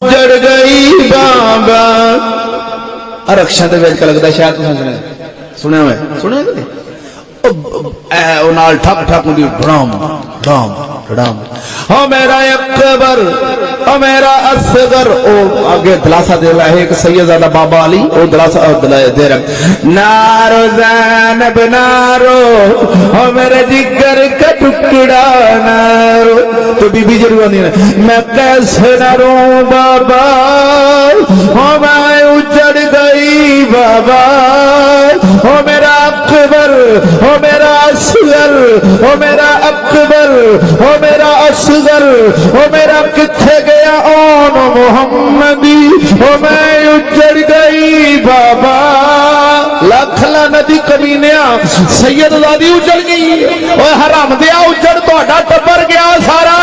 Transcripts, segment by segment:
जड़ गई बाबा रक्षा दे विच लगदा शायद तुसीं सुनिया कदे ओ नाल ठक ठक हुंदी ढड़ाम ढड़ाम ढड़ाम हो मेरा अकबर ओ मेरा असगर ओ आगे दलासा दे रहा है एक सैयदजादा बाबा अली ओ दलासा दे रहा नारो ज़ैनब नारो ओ मेरे जिगर का टुकड़ा नारो तो बीबी जरूर आंदी है मैं कैसे ना रो बाबा हो मैं उजड़ गई बाबा हो मेरा अकबर हो मेरा असगर हो मेरा अकबर हो मेरा असगर हो मेरा किथे गया ओन मोहम्मदी हो मैं उजड़ गई बाबा लख लानती कमीनिया सैयदजादी उजड़ गई ओए हराम दिया उजड़ तोड़ा टब्बर गया सारा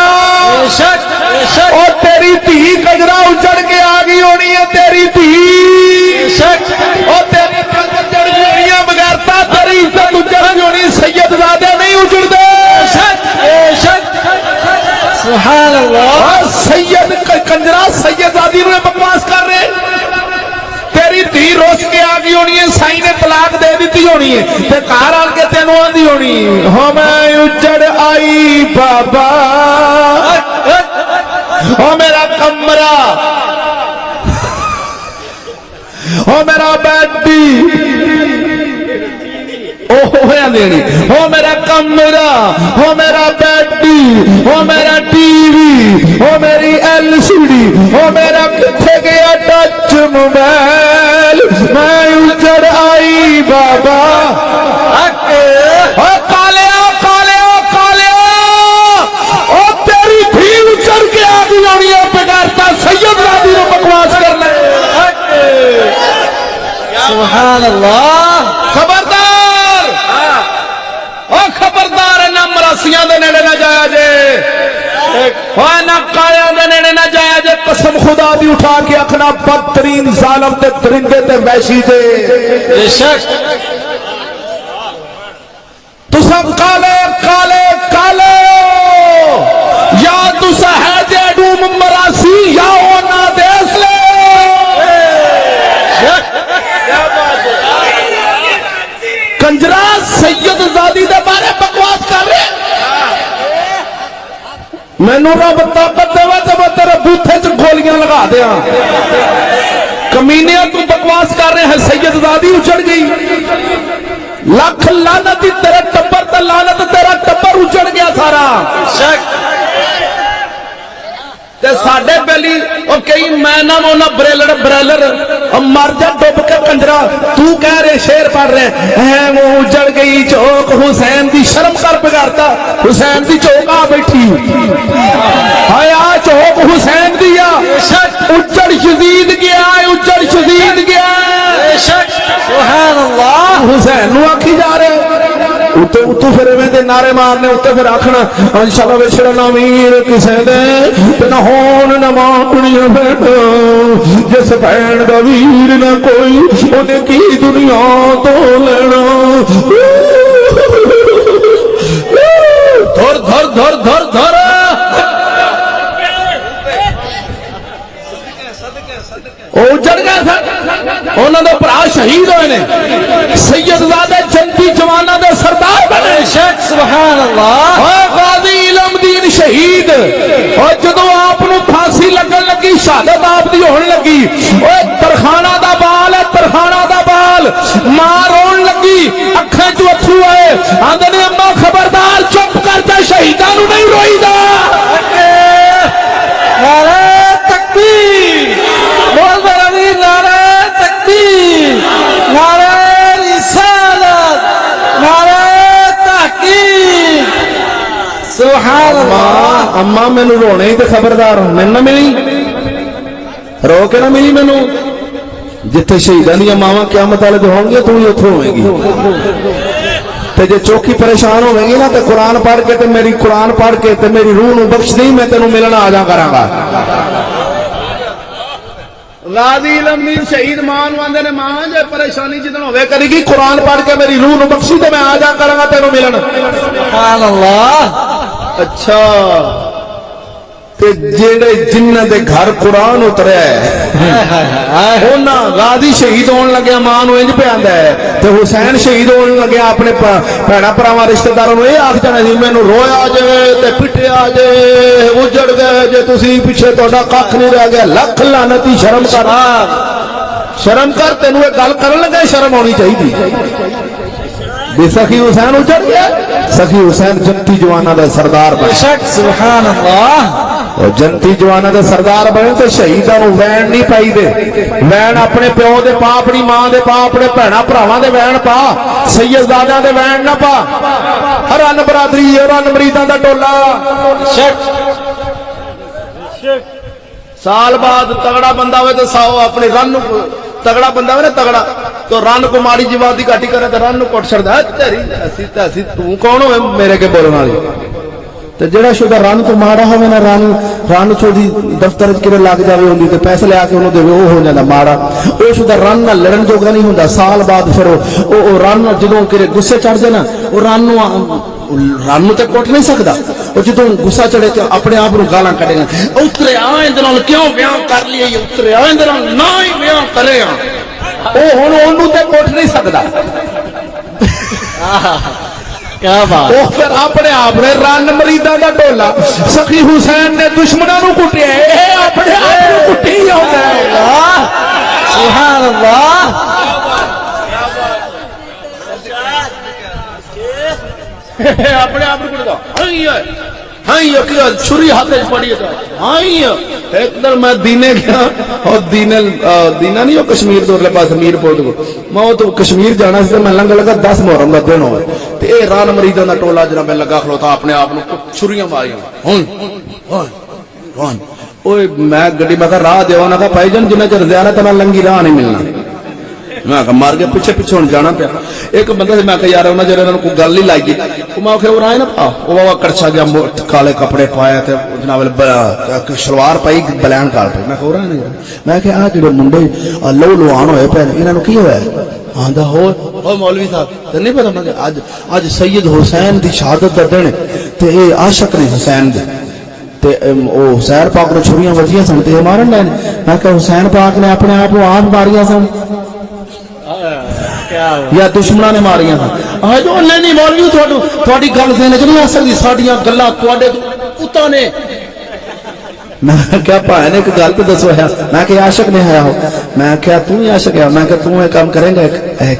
और तेरी धी कजरा उजड़ के आ गई होनी है तेरी धी और तेरी उजड़ गई बगैरता तेरी इज्जत उजड़ गई होनी सैयदजादे नहीं उजड़ते सुभान अल्लाह सैयद कंजरा सैयदजादी ने बकवास कर रहे तेरी धी रोस के आ गई होनी है साईं ने तलाक दे दी होनी है ते घर आन के तेनों आंदी होनी हो मैं उजड़ आई बाबा हो मेरा कमरा हो मेरा बैडी देनी हो मेरा कमरा हो मेरा बैडी हो मेरा टीवी हो मेरी एलसीडी हो मेरा किथे गया टच मोबाइल मैं उजड़ आई बाबा कालिया कालिया कालिया ओ तेरी धी उजड़ के आ गई होनी है बेगारता सैयदजादी ने बकवास कर ले सुभान अल्लाह खबरदार खबरदार है ना मरासिया दे नेड़े ना जाया जे ना कालिया दे नेड़े ना जाया जे कसम खुदा दी उठा के आखना बदतरीन जालिम ते दरिंदे ते वैशी दे बेशक तुसा काले काले काले या तुसा है जे डूम मरासी या ओ ना देस ले क्या बात है कंजरा सैयदजादी दे बारे बकवास कर रहे मैनू रब ताकत देवे तो मैं तेरे बूथे च गोलियां लगा दिया कमीने तू बकवास कर रहे हैं सैयदजादी उजड़ गई लख लानत तेरे टब्बर ते लानत तेरा टब्बर उजड़ गया सारा ते साडे पहली और कई मैं ना मोना ब्रेलर ब्रेलर मर जा डुब के कंजरा तू कह रहे शेर पढ़ रहे हैं वो उजड़ गई चौक हुसैन दी शर्म कर बिगाड़ता हुसैन दी चौक आ बैठी हया चौक हुसैन दी उजड़ यजीद गया उजड़ यजीद गया सुभान अल्लाह हुसैन नु आखी जा रहे उत्ते उत्तू फिर इवें नारे मारने उत्ते फिर आखना इंशाअल्लाह विछड़ा ना वीर किसे दे ते ना होन ना मांगनी भेंट जिस भैन दा वीर ना कोई उन्हें की दुनिया तो लेना धर धर धर धर धर उजड़ गया था उन्होंने भरा शहीद होए ने सैयदजादे जंगी जवाना दे सरदार बने शेख सुभान अल्लाह गाजी इल्मदीन शहीद और जदों आप नूं फांसी लगन लगी शहादत आप दी होने लगी ओए तरखाना दा बाल है तरखाना दा बाल मां रोन लगी अखां चों अथरू आए आंदे ने अम्मा खबरदार चुप कर जा शहीदां नूं नहीं रोईदा नारे तकबीर बोल बरवी नारे तकबीर नारे रिसालत नारे तहकीक सुभान अल्लाह अम्मा मैनू रोने ही तो खबरदार मैनू ना मिली रो के ना मिली मैनू जिथे शहीदां दी मावां क़यामत वाले दिन होंगे तू ही उत्थों होवेगी ते जे चौकी परेशान होवेगी ना तो कुरान पढ़ के ते मेरी कुरान पढ़ के ते मेरी रूह नूं बख्श दी मैं तेनू मिलना आ जा करांगा गाजी इल्मदीन शहीद मां नूं आंदे ने मां जे परेशानी जिदन होवे करेगी कुरान पढ़ के मेरी रूह नूं बख्शी ते मैं आ जा करांगा तेनू मिलन सुभान अल्लाह अच्छा ते जेड़े जिन्हां दे घर कुरान उतरिया है उन्हां गाजी शहीद होने लगे मां नूं इंज पियांदा है ते हुसैन शहीद होने लगे अपने भैणा भरावां रिश्तेदारां नूं इह आख जाना सी मैनूं रोया जे ते पिटिया जे उजड़ गए जे तुसीं पिछे तुहाडा कख नहीं रह गया। लख लानती शर्म कर तेनूं इह गल करन लगा शर्म आउणी चाहीदी सखी हुसैन उजड़ गया। सखी हुसैन जनती जवाना का सरदार बने। सुभान अल्लाह। और जनती जवाना का सरदार बने तो शहीदा वैन नहीं पाई दे। वैन अपने प्यो दे पा, अपनी मां दे पा, अपने भैणा भरावां दे वैन पा, सैयदजादियां दे वैन ना पा। हरन बरादरी हरन मरीदां दा टोला साल बाद तगड़ा बंदा हो तो 100 अपने रन तगड़ा बंदा हो ना तगड़ा तो रन को माड़ी जीवात की घाटी करे तो रन कट छड़दा तू कौन हो मेरे के बोलने वाली तो जेड़ा शुदा रन तो माड़ा हो ना रन चोदी दफ्तर किरे लग जाए होंगी तो पैसे लिया के उन्होंने देवे हो जाता माड़ा। वो शुदा रन ना लड़न जोगा नहीं होंगे। साल बाद फिर रन जो किरे गुस्से चढ़ जाए ना वो रन तो कुट नहीं सकता। वो जो गुस्सा चढ़े तो अपने आप को गालां कढ़ेगा उतरे आए क्यों ब्याह कर लिए उतरे आए ना ही ब्याह करे हुण तो कुट नहीं सकता। क्या बात। वो फिर अपने आप ने रन मरीदा का टोला सखी हुसैन ने दुश्मनों को कुटिया अपने आप को कुटी होता है। सुभान अल्लाह। अपने आप को कुटदा हाँ छुरी हाथ पड़ी हाँ एक दिन मैं दीने गया और दीना नहीं कश्मीर तो अगले पास मीरपुर को मैं तो कश्मीर जाना से मैं लंघ लगा 10 मुहर्रम का दिन हो रान मरीदा का टोला जरा मैं लगा खलोता अपने आप को छुरियां मारियां मैं गड्डी मैं राह देवा ना भाई जान जिन्ना चर ज्यादा तो मैं लंघी राह नहीं मिलना। मैं मार के पिछे पिछे हूं जाना पाया। एक बंदा से मैं यार उन्हें जरा कोई गल नहीं लाई मैं आए ना वो बाबा कड़छा गया काले कपड़े पाया जनाब सलवार पाई बलैन काल पाई मैं नहीं मैं आ जो मुंडे लहू लुहान होए पे इन्होंने की होया आंदा हो मौलवी साहब तो नहीं पता अज सैयद हुसैन की शहादत का दिन ते आशक ने हुसैन दे ते हुसैन पाक ने छुरियां वजियां सन ते मारन लैन मैं हुसैन पाक ने अपने आप को आप मारिया सन या दुश्मना ने मारिया जो नहीं मौलवी थोड़ी गल देने च नहीं आ सकती साडियां गल्लां तुहाडे पुत्तां ने। मैं क्या भाई ने एक गल तो दसो है मैं क्या आशक ने आया हो मैं क्या तू ही आशक है मैं क्या तू ये काम करेंगा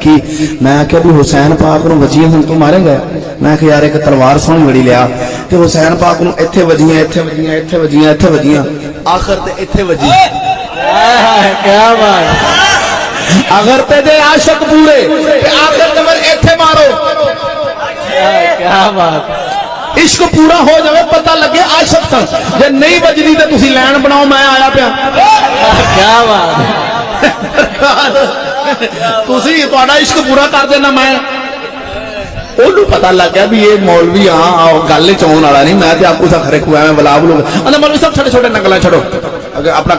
कि मैं क्या भी हुसैन पाक को वजियां तू मारेंगा मैं क्या यार एक तलवार सोहनी बड़ी लिया तो हुसैन पाक को इत्थे वजियां इत्थे वजियां इत्थे वजियां इत्थे वजियां आखिर ते इत्थे वजी। क्या बात। अगर तेरे आशक पूरे आखिर ते इत्थे मारो। क्या बात। इश्क पूरा हो जाए पता लगे आशक सन जे नहीं बजदी तो तुसी लैन बनाओ मैं आया पिया। क्या बात। तुसी तुहाडा इश्क पूरा कर देना मैं ओनू पता लग गया भी ये मौलवी हाँ गल चौन वाला नहीं मैं आपको खरे खुआ मैं बुला बुलूंगा मौलवी साहब छोटे छोटे नकल छोड़ो अपना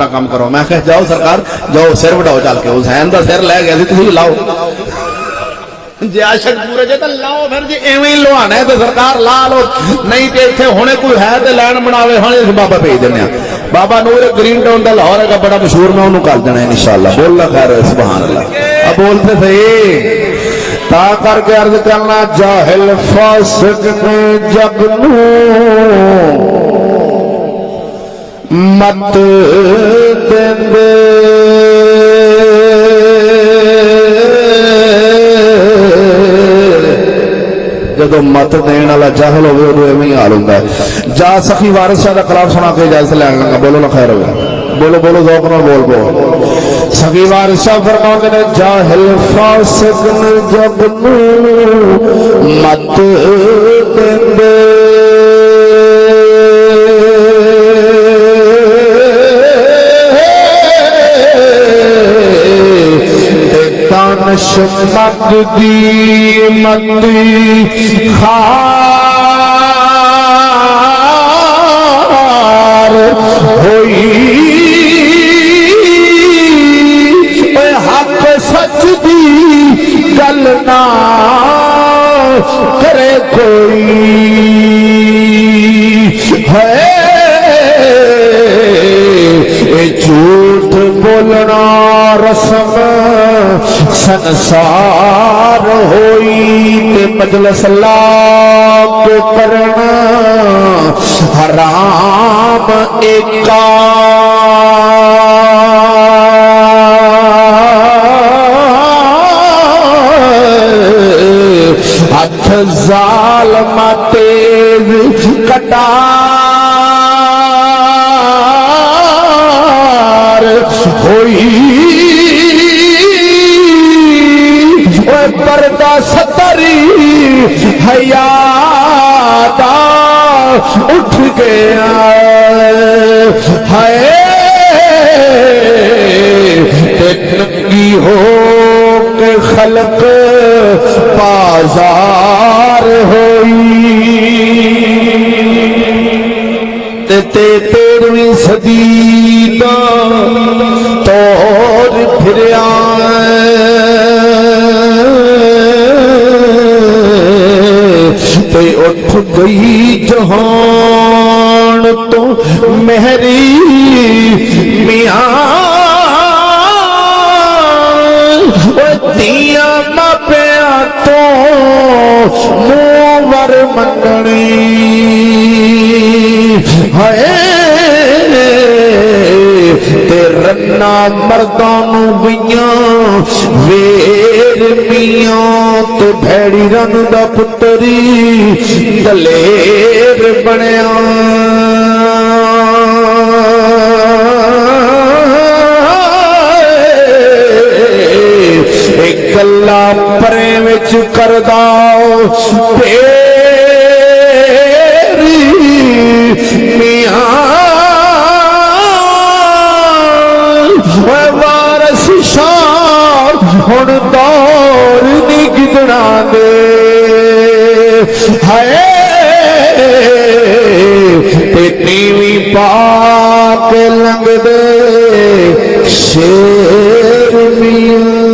काम करो मैं कह जाओ सरकार जाओ सिर वटाओ चल के हुसैन का सिर लै गया तुम लाओ जे आशक पूरे जे तो लाओ फिर जे एवं लुहाना है तो सरकार ला लो नहीं तो इतने हुणे कोई है तो लैन बनावे हाँ बाबा भेज देने बाबा नूर ग्रीन टाउन का लाहौर है बड़ा मशहूर मैं उन्होंने कर देना इंशाअल्लाह बोलना खैर सुभान अल्लाह। अब बोलते सही ता करके अर्ज करना जाहिल फासिक ने जग नू मत देंदे जदों मत देने वाला जाहिल होवे उदों एवें ही हाल हुंदा है। जा सखी वारिस शाह दा कलाम सुना के इजाजत लैन लगा बोलो ना खैर होवे बोलो बोलो ज़ौक़ नाल बोल सखी वारिस शाह फरमाते ने जाहिल फासिक ने जग नू मत देंदे दानिश मत दी मती खार होई हक सच दी गल ना करे कोई है बोलना रस्म संसार होई ते मजलिस लाग करना हराम एका हथ ज़ालिम तेज कटार होई ओए पर्दा सतरी हयादा उठ गया है ते नंगी हो के खलक बाजार होई ते 13वीं सदी दा तौर फिरिया ते उठ गई जहान तो मेहरी मियां दिया मापिया तो मुंवर मंगनी है ते रन्ना मर्दानू बियां वेर मियां ते भैड़ी रन दा पुत्तरी दलेर बनया गल्ला परे विच कर दाओ तेरी मियां वारस शाह हुण दौर नी गिदड़ा दे है ते नीवी पाक लंघ दे शेर मियां